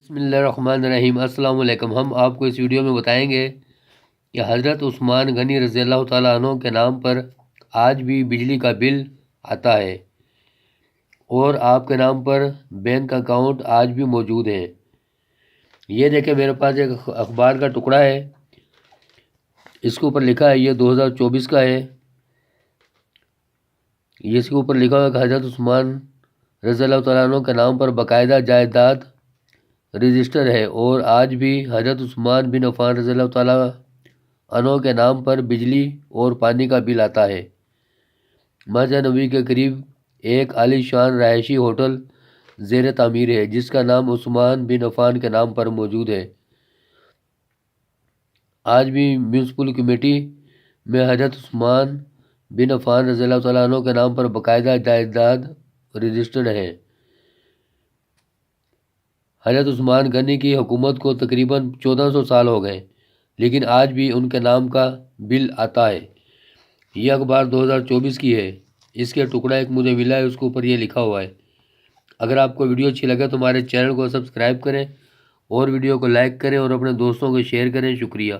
بسم اللہ الرحمن الرحیم۔ السلام علیکم۔ ہم آپ کو اس ویڈیو میں بتائیں گے کہ حضرت عثمان غنی رضی اللہ تعالیٰ عنہ کے نام پر آج بھی بجلی کا بل آتا ہے اور آپ کے نام پر بینک اکاؤنٹ آج بھی موجود ہیں۔ یہ دیکھیں، میرے پاس ایک اخبار کا ٹکڑا ہے، اس کے اوپر لکھا ہے، یہ 2024 کا ہے۔ اس کے اوپر لکھا ہوا ہے کہ حضرت عثمان رضی اللہ تعالیٰ عنہ کے نام پر باقاعدہ جائیداد رجسٹر ہے اور آج بھی حضرت عثمان بن عفان رضی اللہ تعالیٰ عنہ کے نام پر بجلی اور پانی کا بل آتا ہے۔ مسجد نبوی کے قریب ایک عالی شان رہائشی ہوٹل زیر تعمیر ہے جس کا نام عثمان بن عفان کے نام پر موجود ہے۔ آج بھی میونسپل کمیٹی میں حضرت عثمان بن عفان رضی اللہ تعالیٰ عنہ کے نام پر باقاعدہ جائیداد رجسٹرڈ ہے۔ حضرت عثمان غنی کی حکومت کو تقریباً 1400 سال ہو گئے، لیکن آج بھی ان کے نام کا بل آتا ہے۔ یہ اخبار 2024 کی ہے۔ اس کے ٹکڑا ایک مجھے ملا ہے، اس کے اوپر یہ لکھا ہوا ہے۔ اگر آپ کو ویڈیو اچھی لگے تو ہمارے چینل کو سبسکرائب کریں اور ویڈیو کو لائک کریں اور اپنے دوستوں کو شیئر کریں۔ شکریہ۔